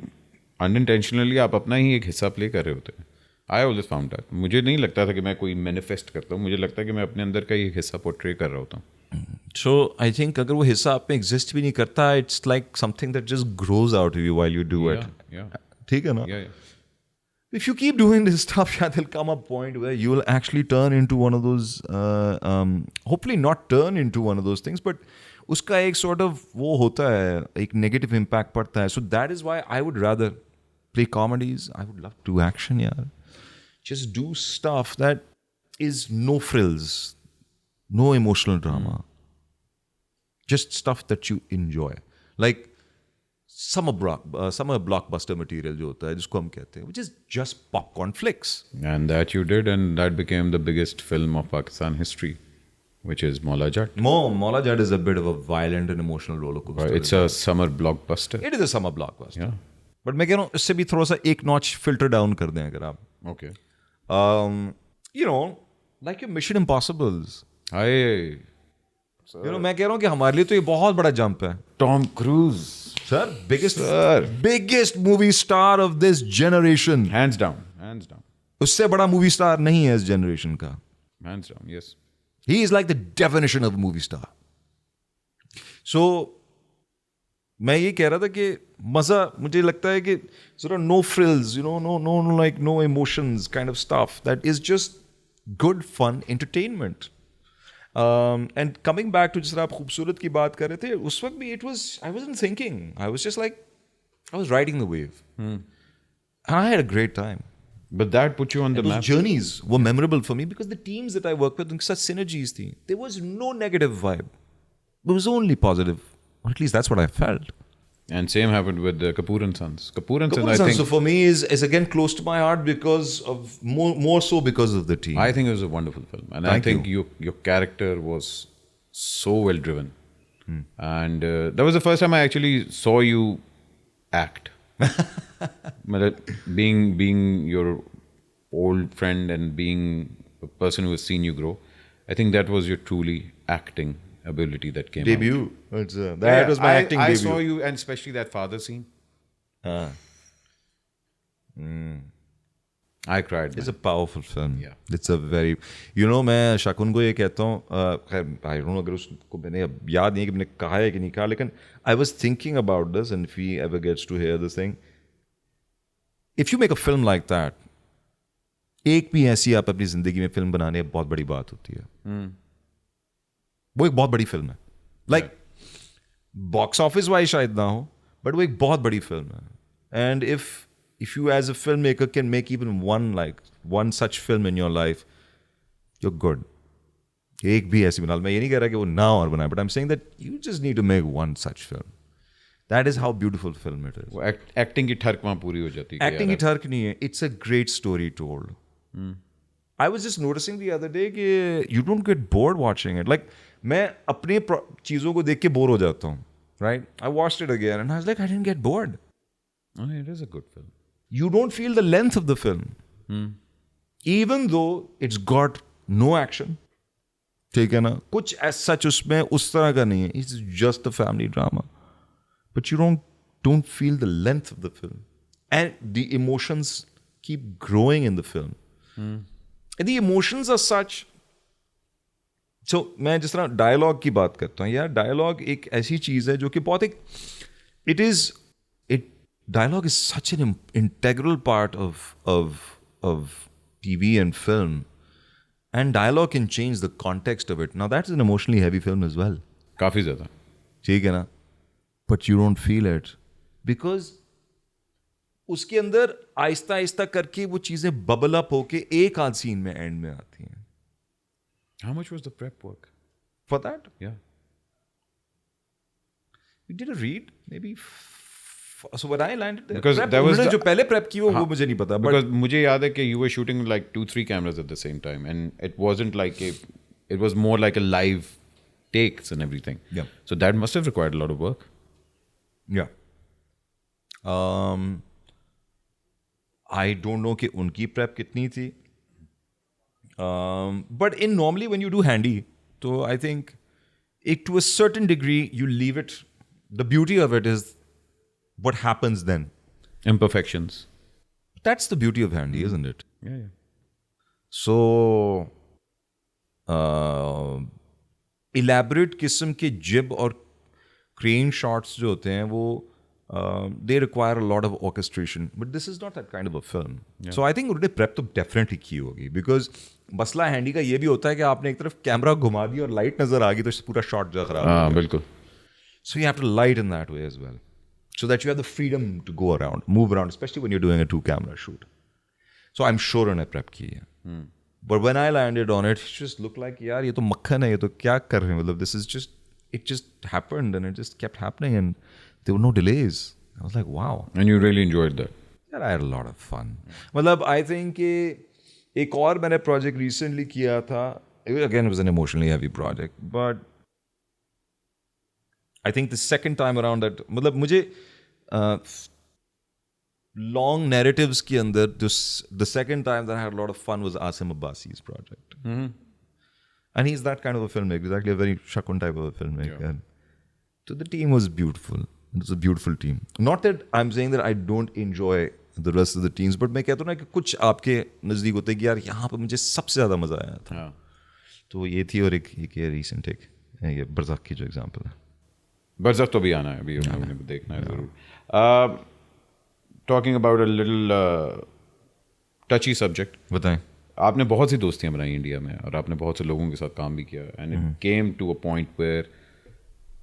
unintentionally आप अपना ही एक हिस्सा play कर रहे होते हैं. I always found that. मुझे नहीं लगता था कि मैं कोई मैनिफेस्ट करता हूँ, मुझे लगता है कि मैं अपने अंदर का ही एक हिस्सा पोर्ट्रे कर रहा होता हूँ. So I think अगर वो हिस्सा आप में एग्जिस्ट भी नहीं करता, it's like something that just grows out of you while you do it. Yeah. ठीक है ना? Yeah, yeah. If you keep doing this stuff, yeah, there'll come a point where you will actually turn into one of those, hopefully not turn into one of those things, but उसका एक sort of वो होता है, एक negative impact पड़ता है. So that is why I would rather play comedies. I would love to do action, यार. Just do stuff that is no frills, no emotional drama. Just stuff that you enjoy. Like summer blockbuster material जो होता है जिसको हम कहते हैं, which is just popcorn flicks. And that you did, and that became the biggest film of Pakistan history, which is Maula Jat. Maula Jat is a bit of a violent and emotional roller coaster. It's a summer blockbuster. It is a summer blockbuster. Yeah. But मैं कह रहा हूँ इससे भी थोड़ा सा एक notch filter down कर दें अगर आप. Okay. You know, like your Mission Impossibles. Hi. You know, मैं कह रहा हूँ कि हमारे लिए तो ये बहुत बड़ा jump है. Tom Cruise. Sir, biggest movie star of this generation. Hands down. Hands down. उससे बड़ा movie star नहीं है इस generation का. Hands down, yes. He is like the definition of a movie star. So, मैं ये कह रहा था कि मजा मुझे लगता है कि sort of no frills, you know, no emotions kind of stuff. That is just good fun entertainment. And coming back to जिस तरह आप खूबसूरत की बात कर रहे थे, उस वक्त भी I wasn't thinking. I was just like, I was riding the wave. And I had a great time. But that put you on the Those map. journeys were memorable for me because the teams that I worked with, such synergies थी. There was no negative vibe. It was only positive. Or at least that's what I felt. And same happened with the Kapoor and Sons. Kapoor and Sons, I Kapoor think. So for me is again close to my heart because of more so because of the team. I think it was a wonderful film, and I think your character was so well driven, and that was the first time I actually saw you act. being your old friend and being a person who has seen you grow, I think that was your truly acting ability that came debut. out. That was my acting debut. I saw you, and especially that father scene. I cried. It's a powerful film. Yeah. It's a very, you know, मैं शकुन को ये कहता हूँ, I don't know अगर उसको मैंने याद नहीं है कि मैंने कहा है कि नहीं कहा, लेकिन I was thinking about this, and if he ever gets to hear this thing, if you make a film like that, एक भी ऐसी आप अपनी जिंदगी में फिल्म बनाने बहुत बड़ी बात होती है. वो एक बहुत बड़ी फिल्म है. Like बॉक्स ऑफिस वाइज शायद ना हो, बट वो एक बहुत बड़ी फिल्म है. And if you as a filmmaker can make even one such film in your life, you're good. एक भी ऐसी बना. मैं ये नहीं कह रहा कि वो ना और बनाए, but I'm saying that you just need to make one such film. That is how beautiful film it is. वो एक्टिंग की ठर्क वहाँ पूरी हो जाती है. Acting की ठर्क नहीं है. It's a great story told. I was just noticing the other day कि you don't get bored watching it. Like मैं अपने चीज़ों को देख के बोर हो जाता हूँ. Right? I watched it again and I was like, I didn't get bored. Oh, it is a good film. You don't feel the length of the film. Even though it's got no action. ठीक है ना? कुछ as such उसमें उस तरह का नहीं है. It's just a family drama. But you don't feel the length of the film. And the emotions keep growing in the film. And the emotions are such. So मैं जिस तरह डायलॉग की बात करता हूँ यार, डायलॉग एक ऐसी चीज है जो कि बहुत एक dialogue is such an integral part of TV and film, and dialogue can change the context of it. Now that's an emotionally heavy film as well. काफी ज्यादा. ठीक है ना? But you don't feel it because उसके अंदर आहिस्ता आहिस्ता करके वो चीजें बबल अप होके एक आध सीन में एंड में आती हैं. How much was the prep work? For that, Yeah. you did a read maybe. So when I landed there, Because prep, there was उन्होंने the- जो पहले prep की वो मुझे नहीं पता. But Because मुझे याद है कि you were shooting like 2-3 cameras at the same time, and it wasn't like it was more like a live takes and everything. Yeah. So that must have required a lot of work. yeah. I don't know कि उनकी prep कितनी थी. But in normally when you do handy, so I think to a certain degree you leave it. The beauty of it is what happens then. Imperfections. That's the beauty of handy, isn't it? Yeah, yeah. So, elaborate किस्म के jib और crane shots जो होते हैं वो they require a lot of orchestration. But this is not that kind of a film. So I think उन्होंने prep तो definitely की होगी because मसला हैंडी का ये भी होता है कि आपने एक तरफ कैमरा घुमा दिया और लाइट नजर आ गई तो पूरा शॉट जो खराब हो गया. बिल्कुल. So you have to light in that way as well. So that you have the freedom to go around, move around, especially when you're doing a 2-camera shoot. So I'm sure उन्हें prep की है. But when I landed on it, it just looked like यार ये तो मक्खन है, ये तो क्या कर रहे हैं मतलब this is just, it just happened and it just kept happening and there were no delays. I was like, wow. And you really enjoyed that. Yeah, I had a lot of fun. मतलब I think कि एक और मैंने project recently किया था. Again, it was an emotionally heavy project, but I think the second time around that, मतलब मुझे long narratives के अंदर the second time that I had a lot of fun was Asim Abbasi's project. And he's that kind of a filmmaker. He's actually a very Shakun type of a filmmaker. Yeah. So the team was beautiful. It was a beautiful team. Not that I'm saying that I don't enjoy the rest of the teams, but मैं कहता हूँ ना कि कुछ आपके नज़दीक होते हैं कि यार यहाँ पर मुझे सबसे ज़्यादा मज़ा आया था. हाँ. तो ये थी और एक recent एक ये बरज़ाक की जो एग्जाम्पल है. बरज़ख तो भी आना है, अभी हम लोगों ने देखना है ज़रूर. Talking about a little touchy subject. बताएं. आपने बहुत सी दोस्तियां बनाई इंडिया में और आपने बहुत से लोगों के साथ काम भी किया. And it came to a point where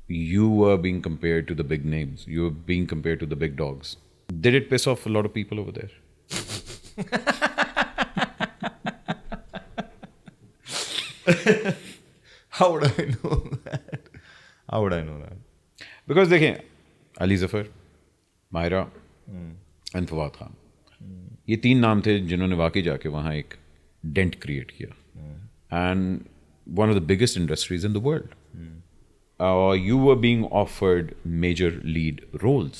you were being compared to the big names. You were being compared to the big dogs. Did it piss off a lot of people over there? How would I know that? How would I know that? Because देखें, Ali Zafar, Mahira and Fawad Khan, ये 3 नाम थे जिन्होंने वाकई जाके वहाँ एक dent create किया. And one of the biggest industries in the world. You were being offered major lead roles.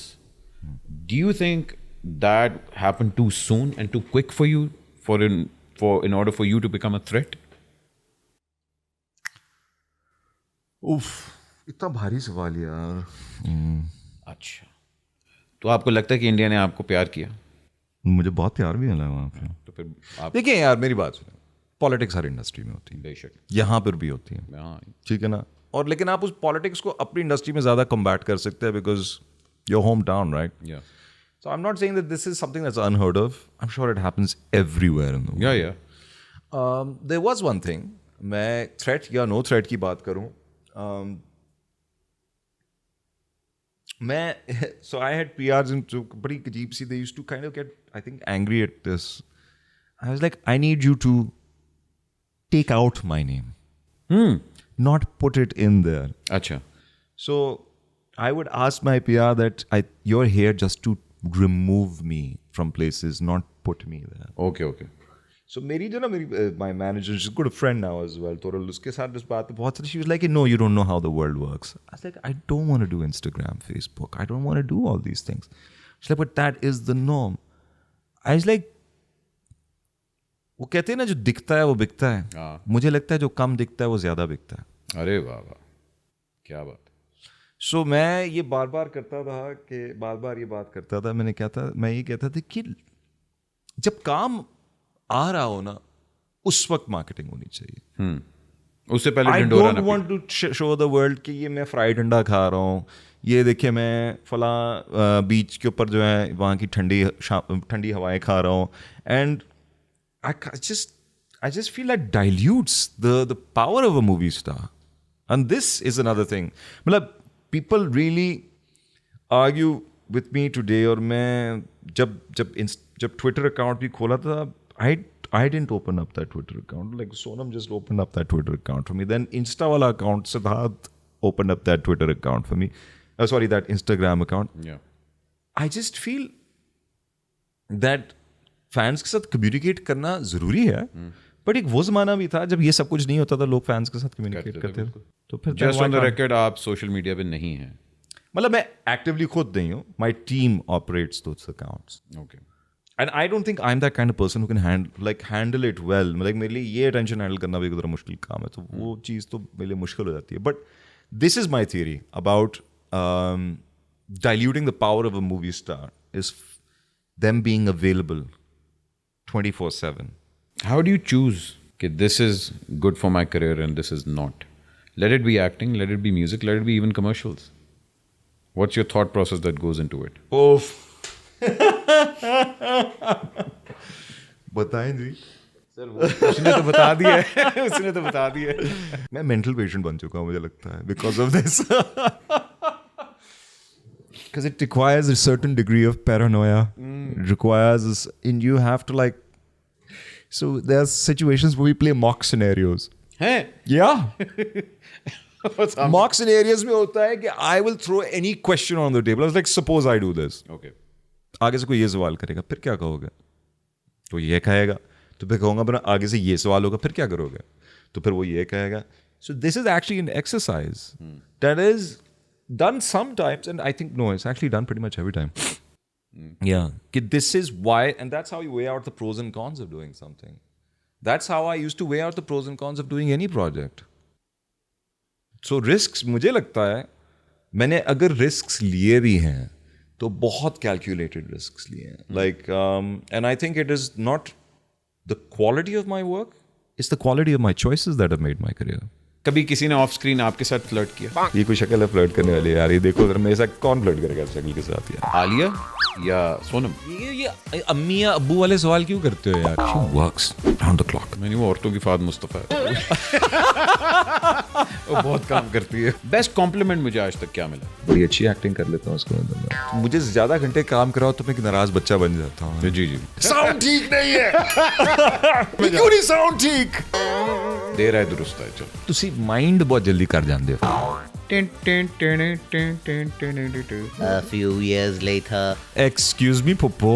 Do you think that happened too soon and too quick for you in order for you to become a threat? उफ, इतना भारी सवाल यार. अच्छा, तो आपको लगता है कि इंडिया ने आपको प्यार किया? मुझे बहुत प्यार भी मिला वहाँ पे. तो फिर आप देखिए यार मेरी बात सुनो. पॉलिटिक्स हर इंडस्ट्री में होती है. बेशक. यहाँ पर भी होती है. हाँ. ठीक है ना. और लेकिन आप उस पॉलिटिक्स को अपनी इंडस्ट्री में ज़्यादा कम्बैट कर सकते हैं because your home town right. Yeah. So I'm not saying that this is something that's unheard of. I'm sure it happens everywhere in the world. Yeah, yeah. There was one thing. मैं threat या no threat की बात करूं. So I had PRs जो बड़ी अजीब सी. They used to kind of get, I think, angry at this. I was like, I need you to take out my name, not put it in there. अच्छा. So I would ask my PR that you're here just to remove me from places, not put me there. Okay, okay. So मेरी जो ना my manager, she's a good friend now as well, Toral, उसके साथ इस बात पे बहुत सारी, she was like, no, you don't know how the world works. I was like, I don't want to do Instagram, Facebook. I don't want to do all these things. She's like, but that is the norm. I was like, वो कहते हैं ना जो दिखता है वो बिकता है. हाँ. मुझे लगता है जो कम दिखता है वो ज़्यादा बिकता है. अरे वाह वाह, क्या बात. So मैं ये बार बार करता था कि बार बार ये बात करता था. मैं ये कहता था कि जब काम आ रहा हो ना उस वक्त मार्केटिंग होनी चाहिए. उससे पहले I ढिंढोरा ना don't want to show the world कि ये मैं फ्राइड अंडा खा रहा हूँ, ये देखिए मैं फला बीच के ऊपर जो है वहाँ की ठंडी हवाएं खा रहा हूँ. And I just feel that dilutes the power of a movie star. And this is another thing. मतलब people really argue with me today. और मैं जब Twitter account भी खोला था, I didn't open up that Twitter account. Like Sonam just opened up that Twitter account for me. Then Insta wala account, Siddharth opened up that Twitter account for me. Sorry, that Instagram account. Yeah. I just feel that fans के साथ communicate करना ज़रूरी है. But एक वो ज़माना भी था जब ये सब कुछ नहीं होता था, लोग फैंस के साथ कम्युनिकेट करते थे. तो फिर जस्ट ऑन द रिकॉर्ड आप सोशल मीडिया पे नहीं हैं. मतलब मैं एक्टिवली खुद नहीं हूँ. My team operates those accounts. Okay. And I don't think I am that kind of person who can handle it well. मतलब मेरे लिए ये टेंशन हैंडल करना भी ज़रा मुश्किल काम है. तो वो चीज़ तो मेरे लिए मुश्किल हो जाती है. But this is my theory about diluting the power of a movie star is them being available 24/7. How do you choose that this is good for my career and this is not? Let it be acting, let it be music, let it be even commercials. What's your thought process that goes into it? Oof. बताएं जी. उसने तो बता दिया है. उसने तो बता दिया है. मैं मेंटल पेशेंट बन चुका हूँ मुझे लगता है because of this. Because it requires a certain degree of paranoia. It requires, and you have to like. So there are situations where we play mock scenarios. हैं? Yeah. Mock scenarios में होता है कि I will throw any question on the table. I was like, suppose I do this. Okay. आगे से कोई ये सवाल करेगा, फिर क्या कहोगे? तो ये कहेगा, तो फिर कहूँगा बना आगे से ये सवाल होगा, फिर क्या करोगे? तो फिर वो ये कहेगा. So this is actually an exercise that is done sometimes, and I think no, it's actually done pretty much every time. Yeah, this is why, and that's how you weigh out the pros and cons of doing something. That's how I used to weigh out the pros and cons of doing any project. So risks, मुझे लगता है मैंने अगर risks लिए भी हैं तो बहुत calculated risks लिए हैं. Like, and I think it is not the quality of my work, it's the quality of my choices that have made my career. कभी किसी ने ऑफ स्क्रीन आपके साथ फ्लर्ट किया? ये कोई शक्ल है फ्लर्ट करने वाली यार. ये देखो अगर मेरे साथ कौन फ्लर्ट करेगा शक्ल के साथ यार? आलिया या सोनम? ये अम्मी या अब्बू वाले सवाल क्यों करते हो यार? She works round the clock. मैंने वो औरतों की फाद मुस्तफ़ा है. वो बहुत काम करती है. बेस्ट कॉम्प्लीमेंट मुझे आज तक क्या मिला? बड़ी अच्छी एक्टिंग कर लेता हूँ उसको. मुझे ज्यादा घंटे काम कराओ तो मैं एक नाराज बच्चा बन जाता हूँ. जी जी. साउंड ठीक नहीं है. क्यों नहीं साउंड ठीक? देर है दुरुस्त है. चलो. ਤੁਸੀਂ ਮਾਈਂਡ ਬਹੁਤ ਜਲਦੀ ਕਰ ਜਾਂਦੇ ਹੋ. A few years later. Excuse me, Popo.